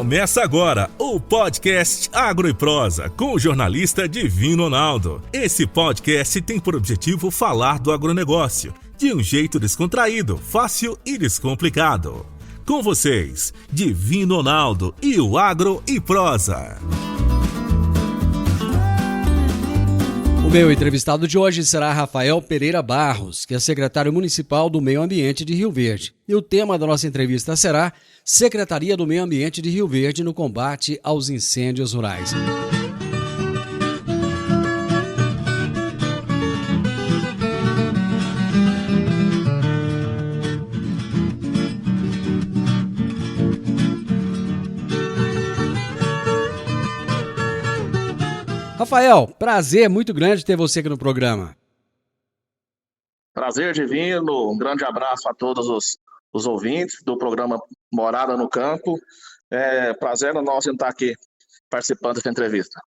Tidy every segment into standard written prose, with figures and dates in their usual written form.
Começa agora o podcast Agro e Prosa com o jornalista Divino Ronaldo. Esse podcast tem por objetivo falar do agronegócio de um jeito descontraído, fácil e descomplicado. Com vocês, Divino Ronaldo e o Agro e Prosa. O meu entrevistado de hoje será Rafael Pereira Barros, que é secretário municipal do Meio Ambiente de Rio Verde. E o tema da nossa entrevista será Secretaria do Meio Ambiente de Rio Verde no combate aos incêndios rurais. Rafael, prazer muito grande ter você aqui no programa. Prazer, Divino. Um grande abraço a todos os ouvintes do programa Morada no Campo. Prazer nosso em estar aqui participando dessa entrevista.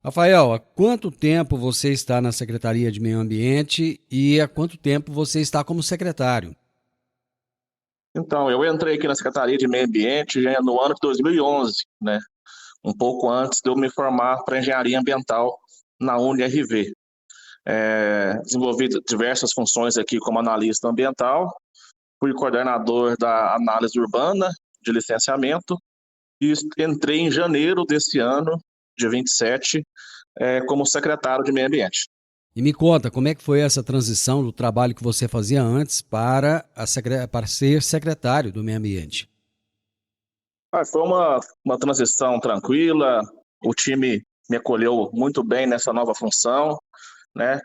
Rafael, há quanto tempo você está na Secretaria de Meio Ambiente e há quanto tempo você está como secretário? Então, eu entrei aqui na Secretaria de Meio Ambiente já no ano de 2011, né? Um pouco antes de eu me formar para Engenharia Ambiental na UniRV. Desenvolvi diversas funções aqui como analista ambiental, fui coordenador da análise urbana de licenciamento e entrei em janeiro desse ano, dia 27, como secretário de Meio Ambiente. E me conta, como é que foi essa transição do trabalho que você fazia antes para ser secretário do Meio Ambiente? Foi uma transição tranquila, o time me acolheu muito bem nessa nova função, né?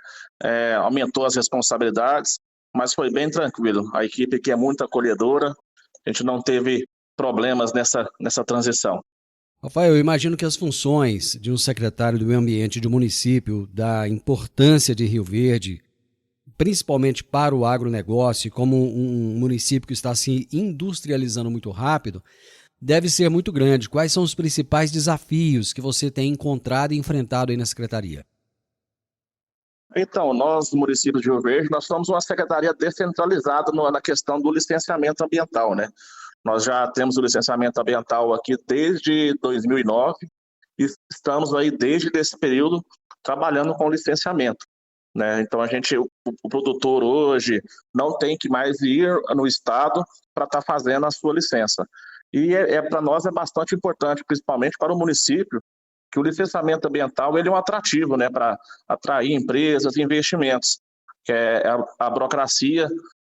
Aumentou as responsabilidades, mas foi bem tranquilo. A equipe aqui é muito acolhedora, a gente não teve problemas nessa transição. Rafael, eu imagino que as funções de um secretário do Meio Ambiente de um município, da importância de Rio Verde, principalmente para o agronegócio, como um município que está se industrializando muito rápido, deve ser muito grande. Quais são os principais desafios que você tem encontrado e enfrentado aí na Secretaria? Então, nós, do município de Rio Verde, nós somos uma secretaria descentralizada na questão do licenciamento ambiental, né? Nós já temos o licenciamento ambiental aqui desde 2009 e estamos aí desde esse período trabalhando com licenciamento, né? Então, o produtor hoje não tem que mais ir no estado para estar fazendo a sua licença. E para nós é bastante importante, principalmente para o município, que o licenciamento ambiental ele é um atrativo, né, para atrair empresas e investimentos. A burocracia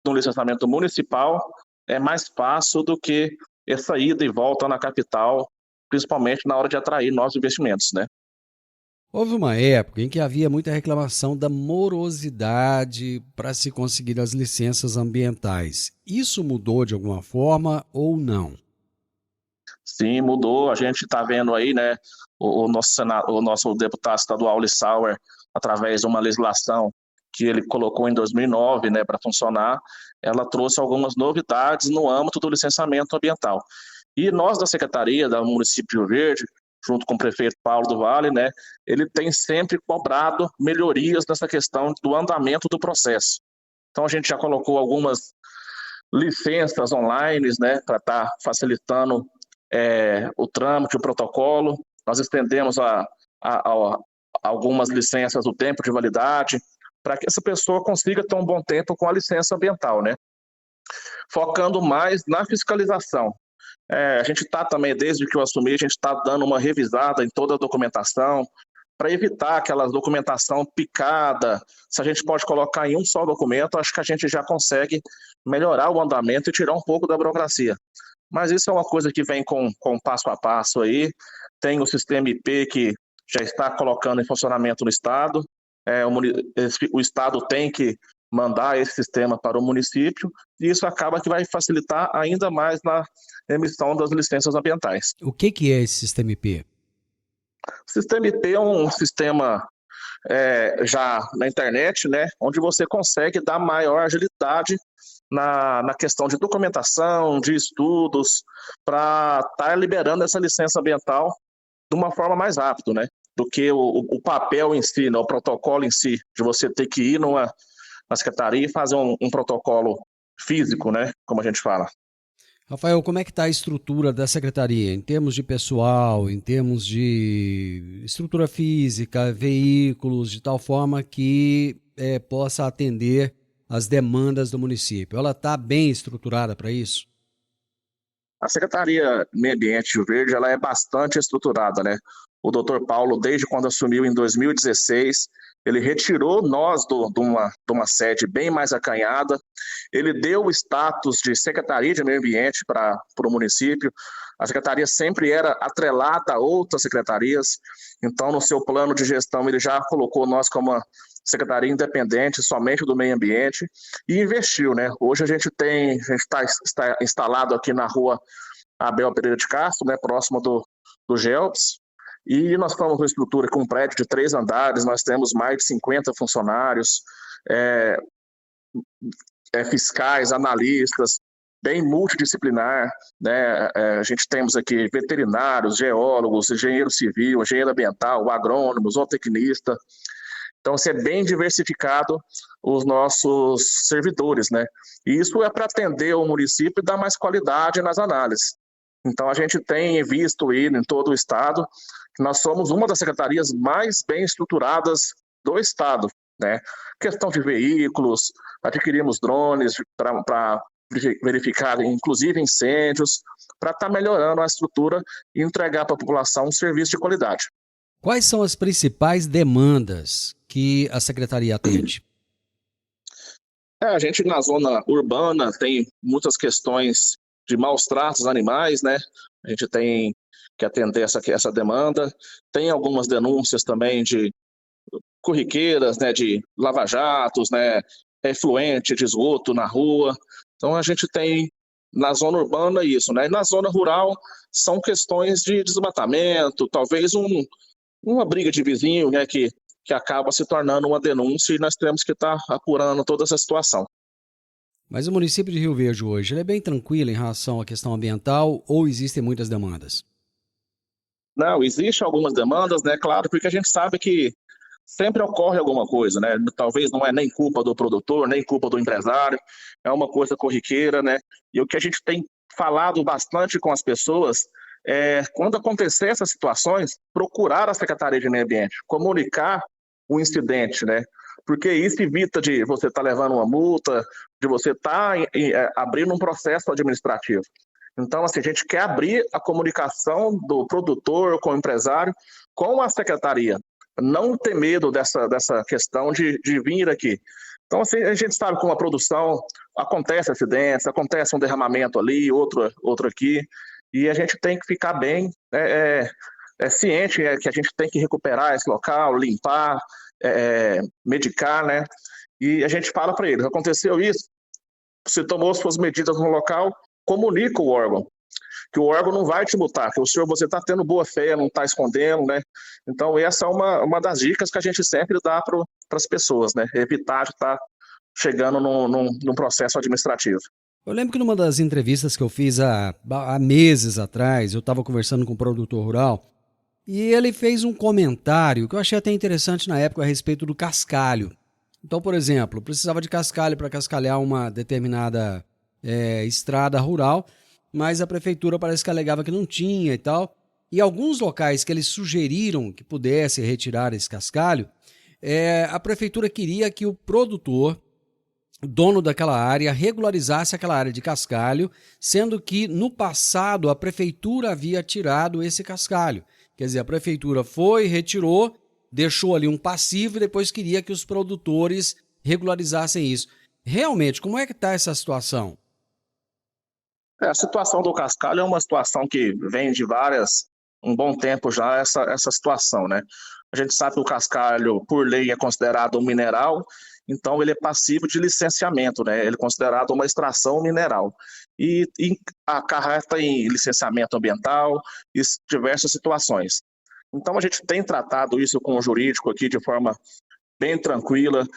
do licenciamento municipal é mais fácil do que essa ida e volta na capital, principalmente na hora de atrair novos investimentos, né? Houve uma época em que havia muita reclamação da morosidade para se conseguir as licenças ambientais. Isso mudou de alguma forma ou não? Sim, mudou. A gente está vendo aí, né, o nosso deputado estadual Lissauer, através de uma legislação que ele colocou em 2009, né, para funcionar, ela trouxe algumas novidades no âmbito do licenciamento ambiental. E nós da Secretaria, do município de Rio Verde, junto com o prefeito Paulo do Vale, né, ele tem sempre cobrado melhorias nessa questão do andamento do processo. Então a gente já colocou algumas licenças online, né, para estar facilitando o trâmite, o protocolo. Nós estendemos algumas licenças o tempo de validade para que essa pessoa consiga ter um bom tempo com a licença ambiental, né? Focando mais na fiscalização. A gente está também, desde que eu assumi, a gente está dando uma revisada em toda a documentação para evitar aquela documentação picada. Se a gente pode colocar em um só documento, acho que a gente já consegue melhorar o andamento e tirar um pouco da burocracia. Mas isso é uma coisa que vem com passo a passo aí. Tem o sistema IP que já está colocando em funcionamento no Estado. O Estado tem que mandar esse sistema para o município e isso acaba que vai facilitar ainda mais na emissão das licenças ambientais. O que é esse sistema IP? O sistema IP é um sistema já na internet, né, onde você consegue dar maior agilidade na questão de documentação, de estudos, para estar liberando essa licença ambiental de uma forma mais rápida, né, do que o papel em si, né, o protocolo em si, de você ter que ir na secretaria e fazer um protocolo físico, né, como a gente fala. Rafael, como é que está a estrutura da secretaria em termos de pessoal, em termos de estrutura física, veículos, de tal forma que possa atender as demandas do município? Ela está bem estruturada para isso? A Secretaria de Meio Ambiente e Rio Verde, ela é bastante estruturada, né? O doutor Paulo, desde quando assumiu em 2016, ele retirou nós de uma sede bem mais acanhada, ele deu o status de Secretaria de Meio Ambiente para o município. A secretaria sempre era atrelada a outras secretarias, então no seu plano de gestão ele já colocou nós como uma secretaria independente somente do meio ambiente e investiu, né? Hoje a gente está instalado aqui na rua Abel Pereira de Castro, né, próximo do GELPS, e nós estamos com uma estrutura com um prédio de 3 andares, nós temos mais de 50 funcionários, fiscais, analistas, bem multidisciplinar, né? A gente temos aqui veterinários, geólogos, engenheiro civil, engenheiro ambiental, agrônomos, zootecnista. Então, é bem diversificado os nossos servidores, né? E isso é para atender o município e dar mais qualidade nas análises. Então, a gente tem visto aí em todo o estado que nós somos uma das secretarias mais bem estruturadas do estado, né? Questão de veículos, adquirimos drones para verificar, inclusive, incêndios, para estar melhorando a estrutura e entregar para a população um serviço de qualidade. Quais são as principais demandas que a secretaria atende? A gente na zona urbana tem muitas questões de maus tratos aos animais, né? A gente tem que atender essa demanda. Tem algumas denúncias também de corriqueiras, né, de lava-jatos, né, efluente de esgoto na rua. Então a gente tem na zona urbana isso, né? E na zona rural são questões de desmatamento, talvez uma briga de vizinho, né, que acaba se tornando uma denúncia e nós temos que estar apurando toda essa situação. Mas o município de Rio Verde hoje, ele é bem tranquilo em relação à questão ambiental ou existem muitas demandas? Não, existem algumas demandas, né, claro, porque a gente sabe que sempre ocorre alguma coisa, né? Talvez não é nem culpa do produtor, nem culpa do empresário, é uma coisa corriqueira, né? E o que a gente tem falado bastante com as pessoas quando acontecer essas situações, procurar a Secretaria de Meio Ambiente, comunicar o incidente, né? Porque isso evita de você estar levando uma multa, de você estar abrindo um processo administrativo. Então, assim, a gente quer abrir a comunicação do produtor com o empresário com a secretaria, não ter medo dessa questão de vir aqui. Então, assim, a gente sabe que com a produção acontece acidentes, acontece um derramamento ali, outro aqui, e a gente tem que ficar bem ciente que a gente tem que recuperar esse local, limpar, medicar, né? E a gente fala para eles, aconteceu isso, você tomou suas medidas no local, comunica o órgão, que o órgão não vai te multar, que você está tendo boa fé, não está escondendo, né? Então essa é uma das dicas que a gente sempre dá para as pessoas, né? Evitar de estar chegando num processo administrativo. Eu lembro que numa das entrevistas que eu fiz há meses atrás, eu estava conversando com um produtor rural e ele fez um comentário que eu achei até interessante na época a respeito do cascalho. Então, por exemplo, precisava de cascalho para cascalhar uma determinada estrada rural, mas a prefeitura parece que alegava que não tinha e tal. E alguns locais que eles sugeriram que pudesse retirar esse cascalho, a prefeitura queria que o produtor, dono daquela área, regularizasse aquela área de cascalho, sendo que no passado a prefeitura havia tirado esse cascalho. Quer dizer, a prefeitura foi, retirou, deixou ali um passivo e depois queria que os produtores regularizassem isso. Realmente, como é que está essa situação? A situação do cascalho é uma situação que vem de um bom tempo já, essa situação, né? A gente sabe que o cascalho, por lei, é considerado um mineral, então ele é passivo de licenciamento, né? Ele é considerado uma extração mineral. E acarreta em licenciamento ambiental e diversas situações. Então a gente tem tratado isso com o jurídico aqui de forma bem tranquila,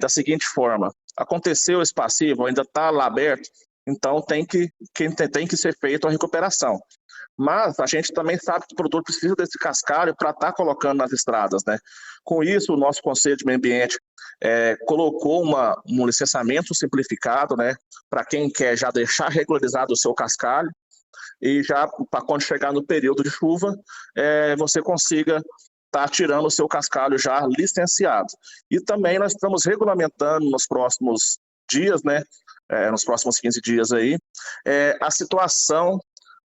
da seguinte forma: aconteceu esse passivo, ainda está lá aberto, então tem que ser feita a recuperação. Mas a gente também sabe que o produtor precisa desse cascalho para estar colocando nas estradas, né? Com isso, o nosso Conselho de Meio Ambiente colocou um licenciamento simplificado, né? Para quem quer já deixar regularizado o seu cascalho, e já para quando chegar no período de chuva, você consiga estar tirando o seu cascalho já licenciado. E também nós estamos regulamentando nos próximos dias, né? Nos próximos 15 dias aí, a situação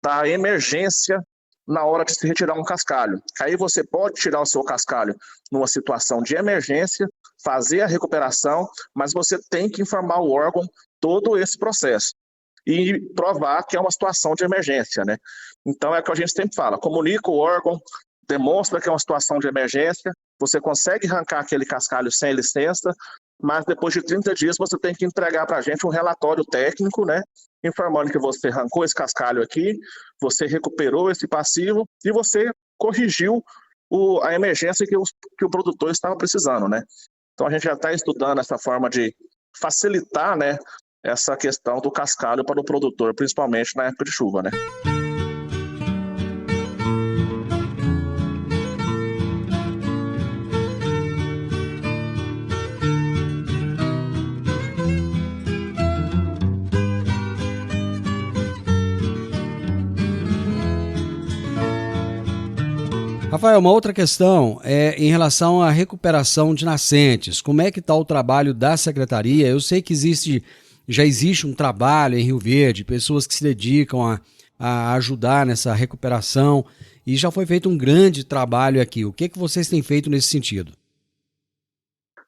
da emergência na hora de se retirar um cascalho. Aí você pode tirar o seu cascalho numa situação de emergência, fazer a recuperação, mas você tem que informar o órgão todo esse processo e provar que é uma situação de emergência, né? Então é o que a gente sempre fala, comunica o órgão, demonstra que é uma situação de emergência, você consegue arrancar aquele cascalho sem licença, mas depois de 30 dias você tem que entregar para a gente um relatório técnico, né? Informando que você arrancou esse cascalho aqui, você recuperou esse passivo e você corrigiu a emergência que o produtor estava precisando, né? Então a gente já está estudando essa forma de facilitar, né, essa questão do cascalho para o produtor, principalmente na época de chuva, né? Rafael, uma outra questão é em relação à recuperação de nascentes. Como é que está o trabalho da Secretaria? Eu sei que já existe um trabalho em Rio Verde, pessoas que se dedicam a ajudar nessa recuperação e já foi feito um grande trabalho aqui. O que vocês têm feito nesse sentido?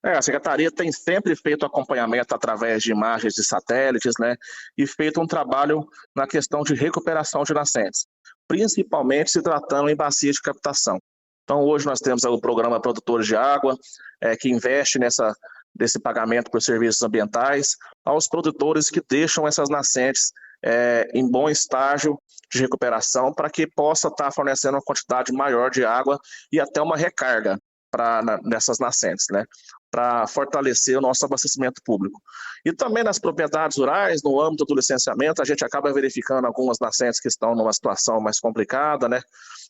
A Secretaria tem sempre feito acompanhamento através de imagens de satélites, né, e feito um trabalho na questão de recuperação de nascentes, principalmente se tratando em bacias de captação. Então, hoje nós temos o programa Produtores de Água, que investe nesse pagamento por serviços ambientais aos produtores que deixam essas nascentes em bom estágio de recuperação para que possa estar fornecendo uma quantidade maior de água e até uma recarga nessas nascentes, né, para fortalecer o nosso abastecimento público. E também nas propriedades rurais, no âmbito do licenciamento, a gente acaba verificando algumas nascentes que estão numa situação mais complicada, né?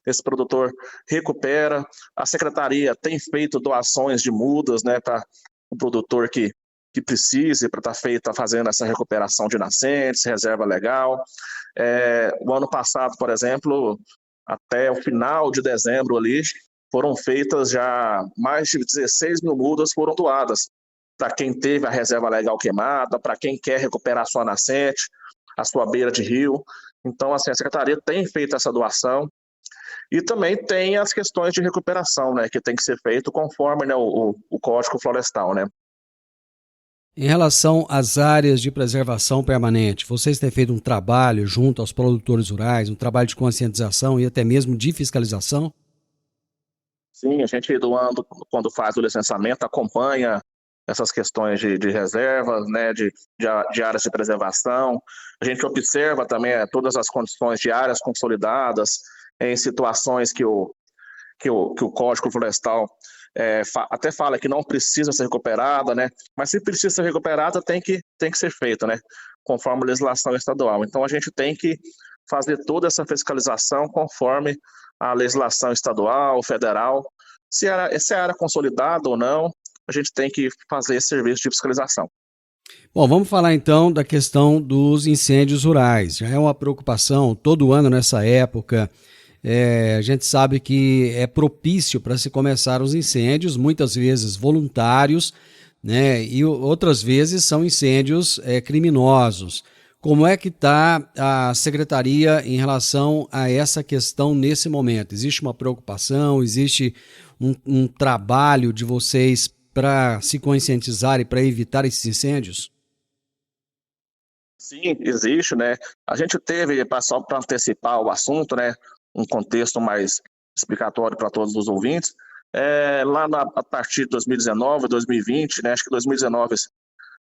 Esse produtor recupera, a Secretaria tem feito doações de mudas, né, para o produtor que precise, para estar fazendo essa recuperação de nascentes, reserva legal. O ano passado, por exemplo, até o final de dezembro ali, foram feitas já mais de 16 mil mudas foram doadas para quem teve a reserva legal queimada, para quem quer recuperar a sua nascente, a sua beira de rio. Então, assim, a Secretaria tem feito essa doação e também tem as questões de recuperação, né, que tem que ser feito conforme, né, o Código Florestal, né. Em relação às áreas de preservação permanente, vocês têm feito um trabalho junto aos produtores rurais, um trabalho de conscientização e até mesmo de fiscalização? Sim, a gente quando faz o licenciamento, acompanha essas questões de reservas, né, de áreas de preservação. A gente observa também todas as condições de áreas consolidadas em situações que o Código Florestal até fala que não precisa ser recuperada, né, mas se precisa ser recuperada tem que ser feito, né, conforme a legislação estadual. Então a gente tem que fazer toda essa fiscalização conforme a legislação estadual, federal. Se é área consolidada ou não, a gente tem que fazer esse serviço de fiscalização. Bom, vamos falar então da questão dos incêndios rurais. Já é uma preocupação todo ano nessa época. A gente sabe que é propício para se começar os incêndios, muitas vezes voluntários, né? E outras vezes são incêndios criminosos. Como é que está a Secretaria em relação a essa questão nesse momento? Existe uma preocupação, existe um trabalho de vocês para se conscientizar e para evitar esses incêndios? Sim, existe, né? A gente teve, só para antecipar o assunto, né, um contexto mais explicatório para todos os ouvintes, lá a partir de 2019, 2020, né, acho que 2019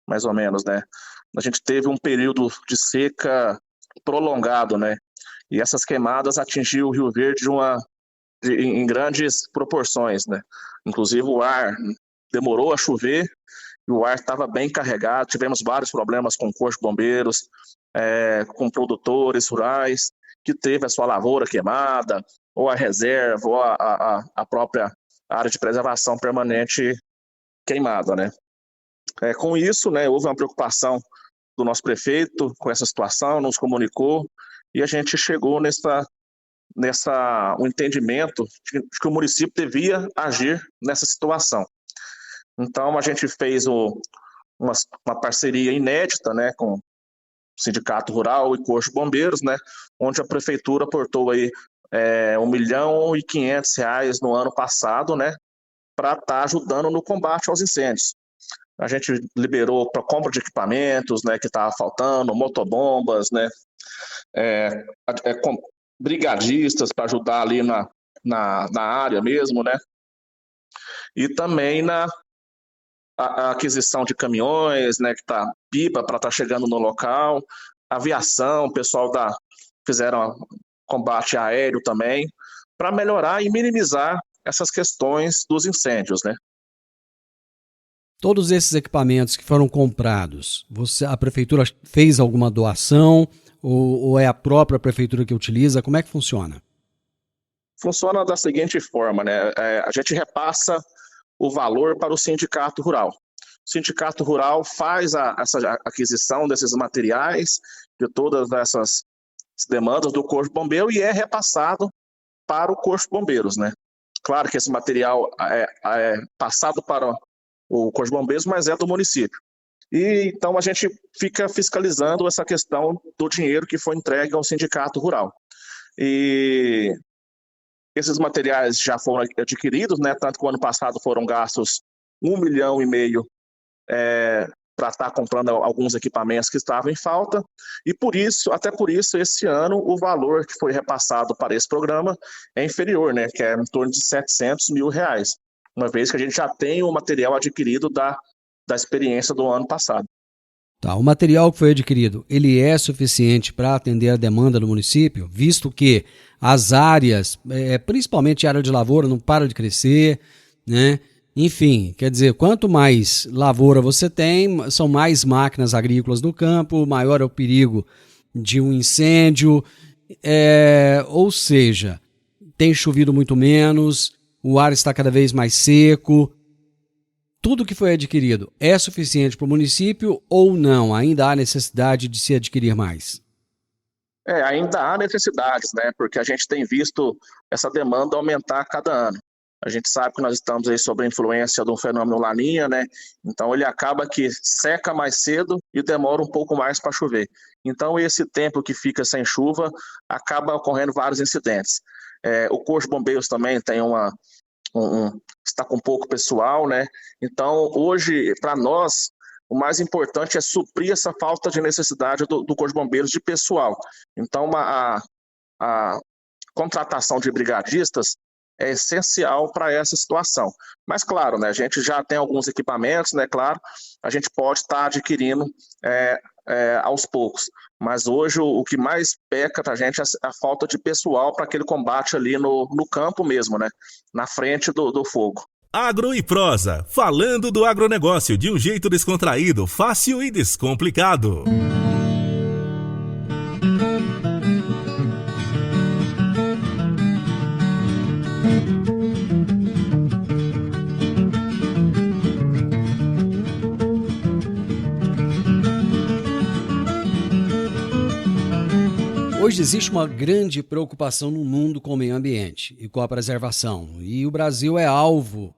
mais ou menos, né, a gente teve um período de seca prolongado, né, e essas queimadas atingiu o Rio Verde em grandes proporções, né, inclusive o ar demorou a chover e o ar estava bem carregado, tivemos vários problemas com o Corpo de Bombeiros, com produtores rurais, que teve a sua lavoura queimada, ou a reserva, ou a própria área de preservação permanente queimada, né? Com isso, né, houve uma preocupação do nosso prefeito com essa situação, nos comunicou, e a gente chegou um entendimento de que o município devia agir nessa situação. Então, a gente fez uma parceria inédita, né, com o Sindicato Rural e Corpo de Bombeiros, né, onde a prefeitura aportou aí R$1.500.000 no ano passado, né, para estar ajudando no combate aos incêndios. A gente liberou para compra de equipamentos, né, que estava faltando, motobombas, né, brigadistas para ajudar ali na área mesmo, né, e também a aquisição de caminhões, né, que tá pipa para estar chegando no local, aviação, o pessoal fizeram combate aéreo também, para melhorar e minimizar essas questões dos incêndios, né. Todos esses equipamentos que foram comprados, a prefeitura fez alguma doação ou é a própria prefeitura que utiliza? Como é que funciona? Funciona da seguinte forma, né? A gente repassa o valor para o sindicato rural. O sindicato rural faz essa aquisição desses materiais, de todas essas demandas do Corpo de Bombeiro, e é repassado para o Corpo de Bombeiros, né? Claro que esse material é passado para o Corpo de Bombeiros, mas é do município. E então a gente fica fiscalizando essa questão do dinheiro que foi entregue ao sindicato rural. E esses materiais já foram adquiridos, né? Tanto que o ano passado foram gastos R$1,5 milhão para estar comprando alguns equipamentos que estavam em falta, e até por isso, esse ano, o valor que foi repassado para esse programa é inferior, né? Que é em torno de R$700 mil, uma vez que a gente já tem o material adquirido da experiência do ano passado. Tá, o material que foi adquirido, ele é suficiente para atender a demanda do município, visto que as áreas, principalmente a área de lavoura, não para de crescer, né? Enfim, quer dizer, quanto mais lavoura você tem, são mais máquinas agrícolas no campo, maior é o perigo de um incêndio, ou seja, tem chovido muito menos, o ar está cada vez mais seco. Tudo que foi adquirido é suficiente para o município ou não? Ainda há necessidade de se adquirir mais? Ainda há necessidades, né? Porque a gente tem visto essa demanda aumentar a cada ano. A gente sabe que nós estamos aí sob a influência do fenômeno Laninha, né? Então ele acaba que seca mais cedo e demora um pouco mais para chover. Então esse tempo que fica sem chuva acaba ocorrendo vários incidentes. O Corpo de Bombeiros também tem está com pouco pessoal, né? Então hoje, para nós, o mais importante é suprir essa falta de necessidade do Corpo de Bombeiros de pessoal. Então a contratação de brigadistas é essencial para essa situação. Mas, claro, né, a gente já tem alguns equipamentos, né, claro, a gente pode estar adquirindo aos poucos. Mas hoje o que mais peca para a gente é a falta de pessoal para aquele combate ali no campo mesmo, né, na frente do fogo. Agro e Prosa, falando do agronegócio de um jeito descontraído, fácil e descomplicado. Hoje existe uma grande preocupação no mundo com o meio ambiente e com a preservação. E o Brasil é alvo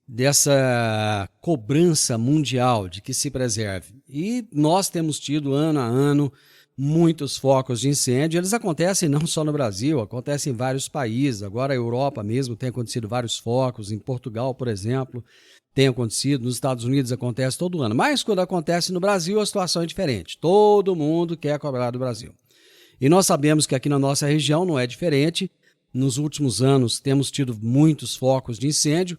dessa cobrança mundial de que se preserve. E nós temos tido, ano a ano, muitos focos de incêndio. Eles acontecem não só no Brasil, acontecem em vários países. Agora a Europa mesmo tem acontecido vários focos. Em Portugal, por exemplo, tem acontecido. Nos Estados Unidos acontece todo ano. Mas quando acontece no Brasil, a situação é diferente. Todo mundo quer cobrar do Brasil. E nós sabemos que aqui na nossa região não é diferente. Nos últimos anos temos tido muitos focos de incêndio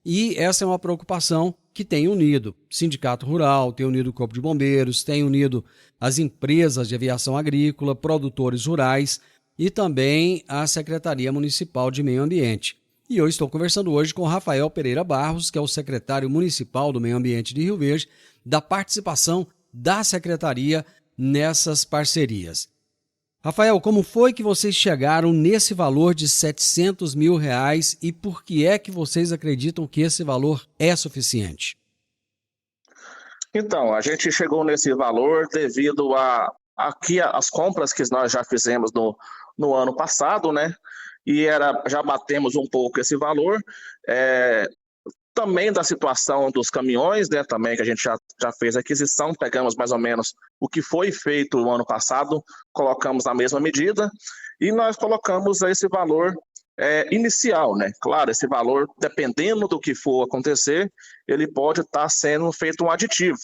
e essa é uma preocupação que tem unido Sindicato Rural, tem unido o Corpo de Bombeiros, tem unido as empresas de aviação agrícola, produtores rurais e também a Secretaria Municipal de Meio Ambiente. E eu estou conversando hoje com Rafael Pereira Barros, que é o secretário municipal do Meio Ambiente de Rio Verde, da participação da Secretaria nessas parcerias. Rafael, como foi que vocês chegaram nesse valor de R$700 mil e por que é que vocês acreditam que esse valor é suficiente? Então, a gente chegou nesse valor devido às compras que nós já fizemos no ano passado, né? E já batemos um pouco esse valor. Também da situação dos caminhões, né, também que a gente já fez a aquisição, pegamos mais ou menos o que foi feito no ano passado, colocamos na mesma medida e nós colocamos esse valor inicial, né? Claro, esse valor, dependendo do que for acontecer, ele pode estar sendo feito um aditivo.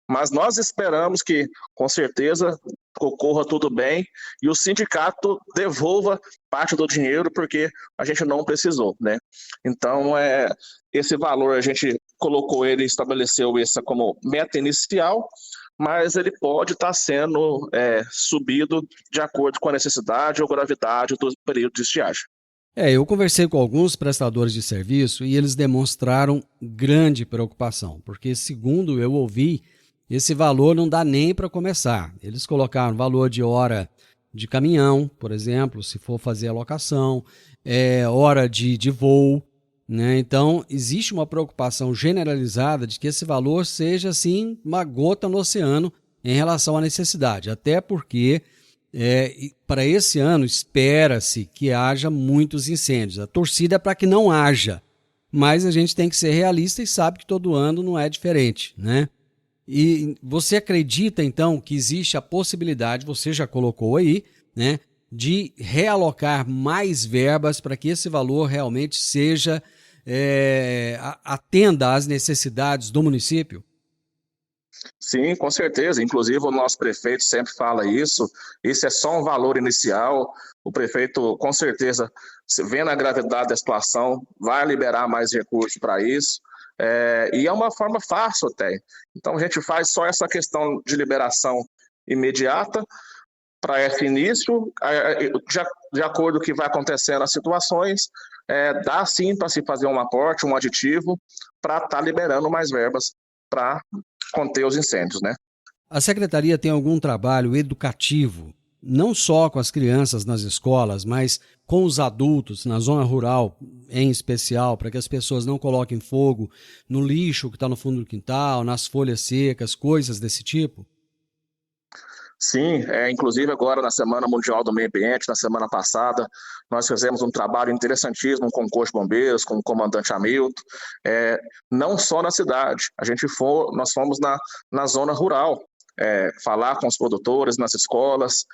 Mas nós esperamos que, com certeza, ocorra tudo bem e o sindicato devolva parte do dinheiro porque a gente não precisou, né? Então, esse valor a gente colocou ele, estabeleceu essa como meta inicial, mas ele pode estar sendo subido de acordo com a necessidade ou gravidade do período de estiagem. Eu conversei com alguns prestadores de serviço e eles demonstraram grande preocupação, porque, segundo eu ouvi, esse valor não dá nem para começar. Eles colocaram valor de hora de caminhão, por exemplo, se for fazer a locação, hora de voo, né? Então, existe uma preocupação generalizada de que esse valor seja, assim, uma gota no oceano em relação à necessidade. Até porque, para esse ano, espera-se que haja muitos incêndios. A torcida é para que não haja, mas a gente tem que ser realista e sabe que todo ano não é diferente, né? E você acredita, então, que existe a possibilidade, você já colocou aí, né, de realocar mais verbas para que esse valor realmente seja, atenda às necessidades do município? Sim, com certeza. Inclusive, o nosso prefeito sempre fala isso. Isso é só um valor inicial. O prefeito, com certeza, vendo a gravidade da situação, vai liberar mais recursos para isso. E é uma forma fácil até. Então a gente faz só essa questão de liberação imediata para esse início, de acordo com o que vai acontecendo as situações, dá sim para se fazer um aporte, um aditivo, para estar liberando mais verbas para conter os incêndios, né? A secretaria tem algum trabalho educativo, não só com as crianças nas escolas, mas com os adultos, na zona rural em especial, para que as pessoas não coloquem fogo no lixo que está no fundo do quintal, nas folhas secas, coisas desse tipo? Sim, inclusive agora na Semana Mundial do Meio Ambiente, na semana passada, nós fizemos um trabalho interessantíssimo com o Corpo de Bombeiros, com o comandante Hamilton, não só na cidade, nós fomos na zona rural, falar com os produtores nas escolas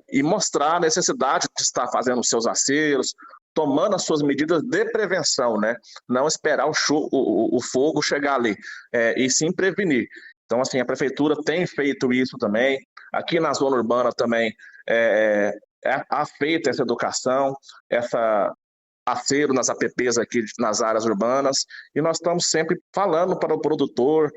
e mostrar a necessidade de estar fazendo os seus aceros, tomando as suas medidas de prevenção, né? Não esperar o fogo chegar ali, e sim prevenir. Então, assim, a prefeitura tem feito isso também. Aqui na zona urbana também há feito essa educação, essa acero nas APPs aqui nas áreas urbanas, e nós estamos sempre falando para o produtor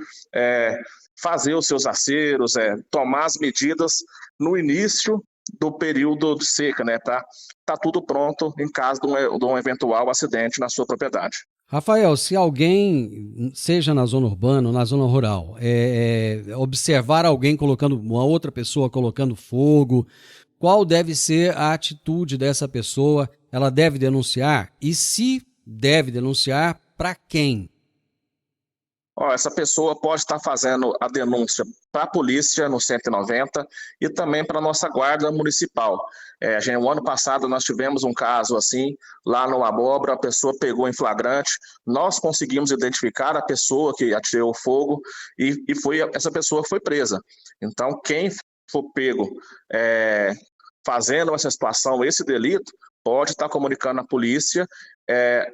fazer os seus aceros, tomar as medidas no início do período de seca, né, para estar tudo pronto em caso de um eventual acidente na sua propriedade. Rafael, se alguém, seja na zona urbana ou na zona rural, observar alguém uma outra pessoa colocando fogo, qual deve ser a atitude dessa pessoa? Ela deve denunciar? E se deve denunciar, para quem? Essa pessoa pode estar fazendo a denúncia para a polícia no 190 e também para a nossa guarda municipal. O ano passado nós tivemos um caso assim, lá no Abóbora, a pessoa pegou em flagrante, nós conseguimos identificar a pessoa que atirou o fogo e essa pessoa foi presa. Então, quem for pego fazendo essa situação, esse delito, pode estar comunicando à polícia,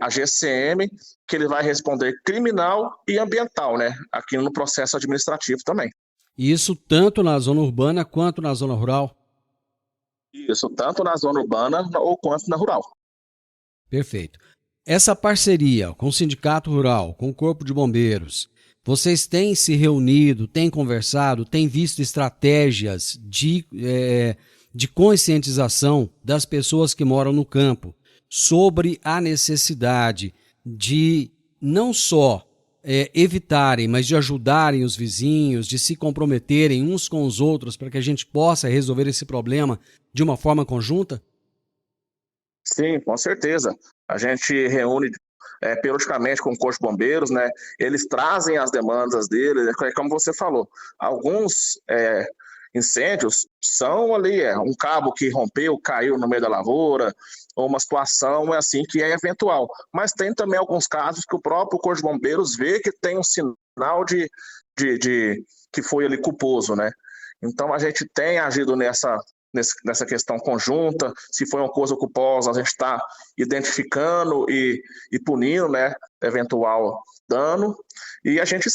a GCM, que ele vai responder criminal e ambiental, né? Aqui no processo administrativo também. Isso tanto na zona urbana quanto na zona rural? Isso, tanto na zona urbana ou quanto na rural. Perfeito. Essa parceria com o Sindicato Rural, com o Corpo de Bombeiros, vocês têm se reunido, têm conversado, têm visto estratégias de conscientização das pessoas que moram no campo sobre a necessidade de não só evitarem, mas de ajudarem os vizinhos, de se comprometerem uns com os outros para que a gente possa resolver esse problema de uma forma conjunta? Sim, com certeza. A gente reúne periodicamente com o Corpo de Bombeiros, né? Eles trazem as demandas deles, como você falou. Alguns incêndios são ali, um cabo que rompeu, caiu no meio da lavoura, ou uma situação assim que é eventual. Mas tem também alguns casos que o próprio Corpo de Bombeiros vê que tem um sinal de que foi ali culposo, né? Então a gente tem agido nessa questão conjunta. Se foi uma coisa culposa, a gente está identificando e punindo, né, eventual dano. E a gente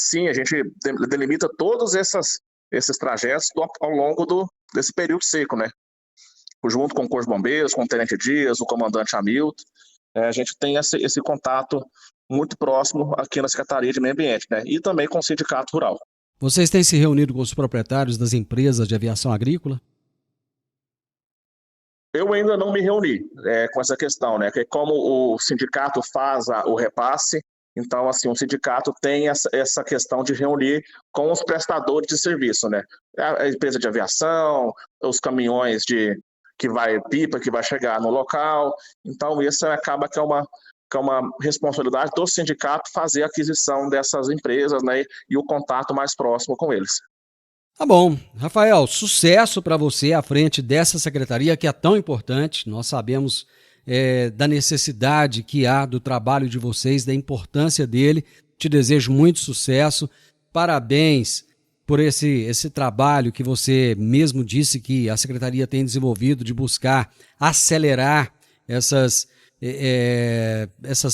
delimita todos esses trajetos ao longo desse período seco, né? Junto com o Corpo de Bombeiros, com o Tenente Dias, o Comandante Hamilton, a gente tem esse contato muito próximo aqui na Secretaria de Meio Ambiente, né? E também com o Sindicato Rural. Vocês têm se reunido com os proprietários das empresas de aviação agrícola? Eu ainda não me reuni com essa questão, né? Que como o sindicato faz o repasse, então, assim, o sindicato tem essa questão de reunir com os prestadores de serviço, né? A empresa de aviação, os caminhões que vai chegar no local. Então, isso acaba que é uma responsabilidade do sindicato fazer a aquisição dessas empresas, né? E o contato mais próximo com eles. Tá bom. Rafael, sucesso para você à frente dessa secretaria que é tão importante. Nós sabemos da necessidade que há do trabalho de vocês, da importância dele. Te desejo muito sucesso. Parabéns por esse trabalho que você mesmo disse que a secretaria tem desenvolvido de buscar acelerar essas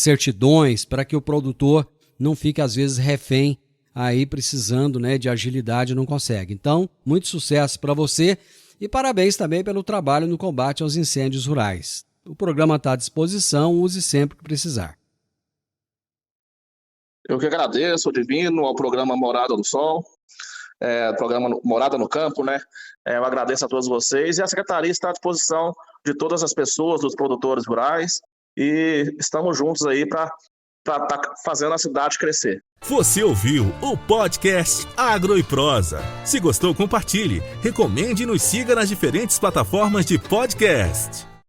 certidões para que o produtor não fique, às vezes, refém aí precisando, né, de agilidade, não consegue. Então, muito sucesso para você e parabéns também pelo trabalho no combate aos incêndios rurais. O programa está à disposição, use sempre que precisar. Eu que agradeço, Divino, ao programa Morada do Sol, programa Morada no Campo, né? Eu agradeço a todos vocês e a Secretaria está à disposição de todas as pessoas, dos produtores rurais, e estamos juntos aí para estar fazendo a cidade crescer. Você ouviu o podcast Agro e Prosa. Se gostou, compartilhe, recomende e nos siga nas diferentes plataformas de podcast.